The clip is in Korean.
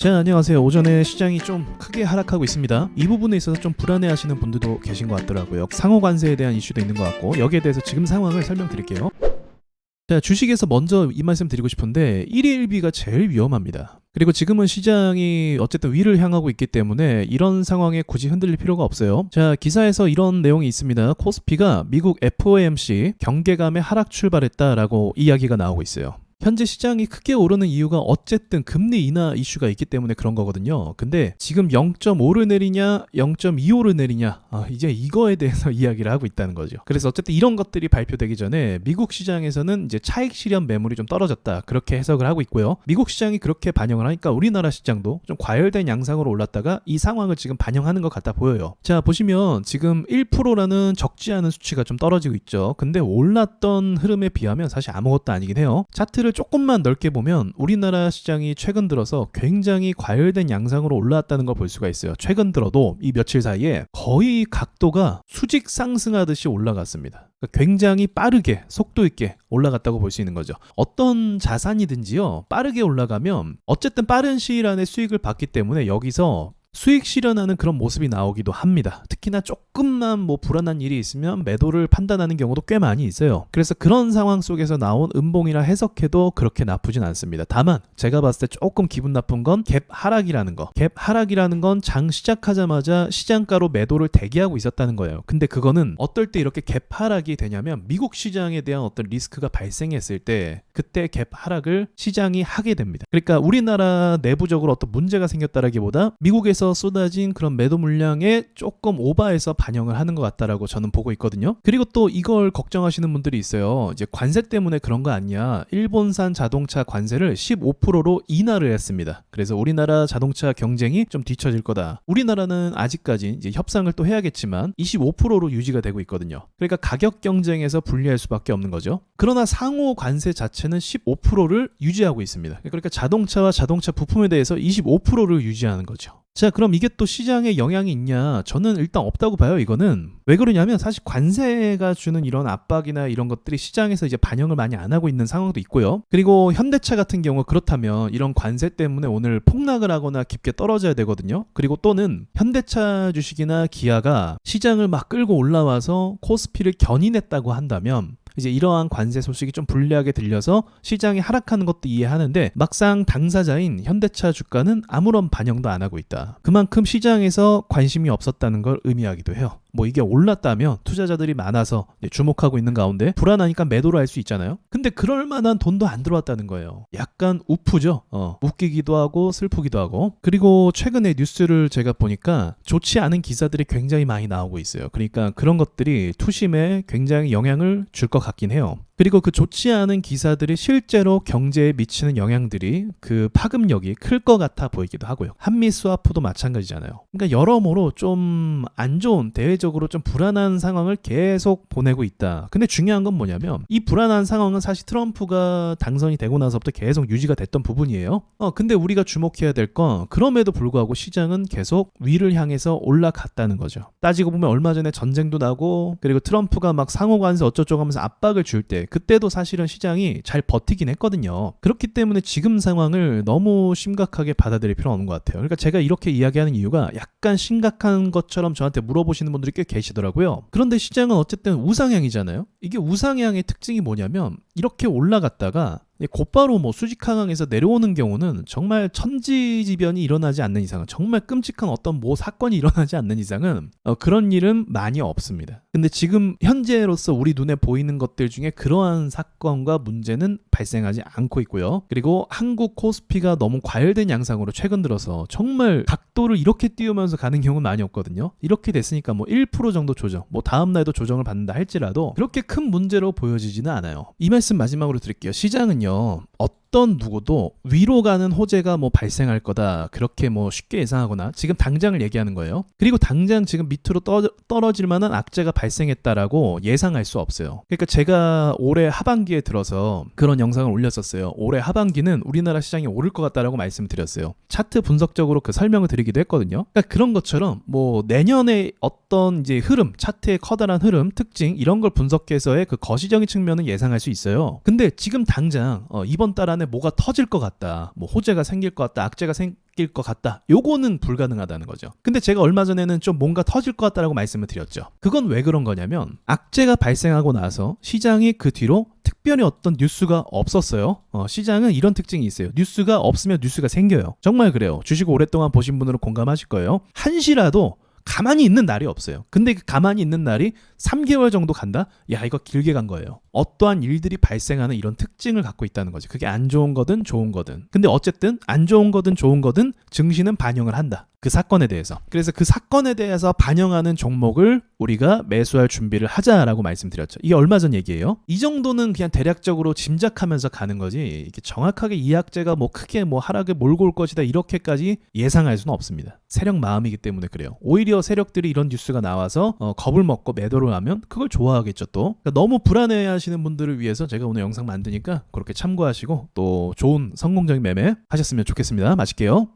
자, 안녕하세요. 오전에 시장이 좀 크게 하락하고 있습니다. 이 부분에 있어서 좀 불안해하시는 분들도 계신 것 같더라고요. 상호 관세에 대한 이슈도 있는 것 같고, 여기에 대해서 지금 상황을 설명드릴게요. 자, 주식에서 먼저 이 말씀 드리고 싶은데 1일1비가 제일 위험합니다. 그리고 지금은 시장이 어쨌든 위를 향하고 있기 때문에 이런 상황에 굳이 흔들릴 필요가 없어요. 자, 기사에서 이런 내용이 있습니다. 코스피가 미국 FOMC 경계감에 하락 출발했다라고 이야기가 나오고 있어요. 현재 시장이 크게 오르는 이유가 어쨌든 금리 인하 이슈가 있기 때문에 그런 거거든요. 근데 지금 0.5를 내리냐 0.25를 내리냐 이제 이거에 대해서 이야기를 하고 있다는 거죠. 그래서 어쨌든 이런 것들이 발표되기 전에 미국 시장에서는 이제 차익 실현 매물이 좀 떨어졌다, 그렇게 해석을 하고 있고요. 미국 시장이 그렇게 반영을 하니까 우리나라 시장도 좀 과열된 양상으로 올랐다가 이 상황을 지금 반영하는 것 같아 보여요. 자, 보시면 지금 1%라는 적지 않은 수치가 좀 떨어지고 있죠. 근데 올랐던 흐름에 비하면 사실 아무것도 아니긴 해요. 차트를 조금만 넓게 보면 우리나라 시장이 최근 들어서 굉장히 과열된 양상으로 올라왔다는 걸 볼 수가 있어요. 최근 들어도 이 며칠 사이에 거의 각도가 수직 상승하듯이 올라갔습니다. 그러니까 굉장히 빠르게 속도 있게 올라갔다고 볼 수 있는 거죠. 어떤 자산이든지요, 빠르게 올라가면 어쨌든 빠른 시일 안에 수익을 받기 때문에 여기서 수익 실현하는 그런 모습이 나오기도 합니다. 특히나 조금만 불안한 일이 있으면 매도를 판단하는 경우도 꽤 많이 있어요. 그래서 그런 상황 속에서 나온 음봉이라 해석해도 그렇게 나쁘진 않습니다. 다만 제가 봤을 때 조금 기분 나쁜 건 갭 하락이라는 거. 갭 하락이라는 건 장 시작하자마자 시장가로 매도를 대기하고 있었다는 거예요. 근데 그거는 어떨 때 이렇게 갭 하락이 되냐면 미국 시장에 대한 어떤 리스크가 발생했을 때 그때 갭 하락을 시장이 하게 됩니다. 그러니까 우리나라 내부적으로 어떤 문제가 생겼다라기보다 미국에서 쏟아진 그런 매도 물량에 조금 오버해서 반영을 하는 것 같다라고 저는 보고 있거든요. 그리고 또 이걸 걱정하시는 분들이 있어요. 이제 관세 때문에 그런 거 아니야. 일본산 자동차 관세를 15%로 인하를 했습니다. 그래서 우리나라 자동차 경쟁이 좀 뒤처질 거다. 우리나라는 아직까지 이제 협상을 또 해야겠지만 25%로 유지가 되고 있거든요. 그러니까 가격 경쟁에서 불리할 수밖에 없는 거죠. 그러나 상호 관세 자체는 15%를 유지하고 있습니다. 그러니까 자동차와 자동차 부품에 대해서 25%를 유지하는 거죠. 자, 그럼 이게 또 시장에 영향이 있냐? 저는 일단 없다고 봐요. 이거는 왜 그러냐면 사실 관세가 주는 이런 압박이나 이런 것들이 시장에서 이제 반영을 많이 안 하고 있는 상황도 있고요. 그리고 현대차 같은 경우 그렇다면 이런 관세 때문에 오늘 폭락을 하거나 깊게 떨어져야 되거든요. 그리고 또는 현대차 주식이나 기아가 시장을 막 끌고 올라와서 코스피를 견인했다고 한다면 이제 이러한 관세 소식이 좀 불리하게 들려서 시장이 하락하는 것도 이해하는데 막상 당사자인 현대차 주가는 아무런 반영도 안 하고 있다. 그만큼 시장에서 관심이 없었다는 걸 의미하기도 해요. 이게 올랐다면 투자자들이 많아서 주목하고 있는 가운데 불안하니까 매도를 할 수 있잖아요. 근데 그럴 만한 돈도 안 들어왔다는 거예요. 약간 우프죠. 웃기기도 하고 슬프기도 하고. 그리고 최근에 뉴스를 제가 보니까 좋지 않은 기사들이 굉장히 많이 나오고 있어요. 그러니까 그런 것들이 투심에 굉장히 영향을 줄 것 같긴 해요. 그리고 그 좋지 않은 기사들이 실제로 경제에 미치는 영향들이 그 파급력이 클 것 같아 보이기도 하고요. 한미 스와프도 마찬가지잖아요. 그러니까 여러모로 좀 안 좋은, 대외적으로 좀 불안한 상황을 계속 보내고 있다. 근데 중요한 건 뭐냐면 이 불안한 상황은 사실 트럼프가 당선이 되고 나서부터 계속 유지가 됐던 부분이에요. 근데 우리가 주목해야 될 건 그럼에도 불구하고 시장은 계속 위를 향해서 올라갔다는 거죠. 따지고 보면 얼마 전에 전쟁도 나고 그리고 트럼프가 막 상호관세 어쩌고저쩌고 하면서 압박을 줄 때 그때도 사실은 시장이 잘 버티긴 했거든요. 그렇기 때문에 지금 상황을 너무 심각하게 받아들일 필요는 없는 것 같아요. 그러니까 제가 이렇게 이야기하는 이유가 약간 심각한 것처럼 저한테 물어보시는 분들이 꽤 계시더라고요. 그런데 시장은 어쨌든 우상향이잖아요. 이게 우상향의 특징이 뭐냐면 이렇게 올라갔다가 곧바로 수직 하강에서 내려오는 경우는 정말 천지지변이 일어나지 않는 이상은, 정말 끔찍한 어떤 사건이 일어나지 않는 이상은 그런 일은 많이 없습니다. 근데 지금 현재로서 우리 눈에 보이는 것들 중에 그러한 사건과 문제는 발생하지 않고 있고요. 그리고 한국 코스피가 너무 과열된 양상으로 최근 들어서 정말 각도를 이렇게 띄우면서 가는 경우는 많이 없거든요. 이렇게 됐으니까 1% 정도 조정, 다음 날도 조정을 받는다 할지라도 그렇게 큰 문제로 보여지지는 않아요. 이 말씀 마지막으로 드릴게요. 시장은요, 어떤 누구도 위로 가는 호재가 발생할 거다 그렇게 쉽게 예상하거나 지금 당장을 얘기하는 거예요. 그리고 당장 지금 밑으로 떨어질 만한 악재가 발생했다라고 예상할 수 없어요. 그러니까 제가 올해 하반기에 들어서 그런 영상을 올렸었어요. 올해 하반기는 우리나라 시장이 오를 것 같다라고 말씀을 드렸어요. 차트 분석적으로 그 설명을 드리기도 했거든요. 그러니까 그런 것처럼 내년에 어떤 이제 흐름, 차트의 커다란 흐름, 특징 이런 걸 분석해서의 그 거시적인 측면은 예상할 수 있어요. 근데 지금 당장 이번 달 안에 뭐가 터질 것 같다, 호재가 생길 것 같다, 악재가 깎일 것 같다. 요거는 불가능하다는 거죠. 근데 제가 얼마 전에는 좀 뭔가 터질 것 같다라고 말씀을 드렸죠. 그건 왜 그런 거냐면 악재가 발생하고 나서 시장이 그 뒤로 특별히 어떤 뉴스가 없었어요. 시장은 이런 특징이 있어요. 뉴스가 없으면 뉴스가 생겨요. 정말 그래요. 주식 오랫동안 보신 분들은 공감하실 거예요. 한시라도 가만히 있는 날이 없어요. 근데 그 가만히 있는 날이 3개월 정도 간다? 야, 이거 길게 간 거예요. 어떠한 일들이 발생하는 이런 특징을 갖고 있다는 거지. 그게 안 좋은 거든 좋은 거든. 근데 어쨌든 안 좋은 거든 좋은 거든 증시는 반영을 한다. 그 사건에 대해서. 그래서 그 사건에 대해서 반영하는 종목을 우리가 매수할 준비를 하자라고 말씀드렸죠. 이게 얼마 전 얘기예요. 이 정도는 그냥 대략적으로 짐작하면서 가는 거지. 이게 정확하게 이 악재가 뭐 크게 뭐 하락을 몰고 올 것이다 이렇게까지 예상할 수는 없습니다. 세력 마음이기 때문에 그래요. 오히려 세력들이 이런 뉴스가 나와서 겁을 먹고 매도를 하면 그걸 좋아하겠죠 또. 그러니까 너무 불안해하시는 분들을 위해서 제가 오늘 영상 만드니까 그렇게 참고하시고 또 좋은 성공적인 매매 하셨으면 좋겠습니다. 마칠게요.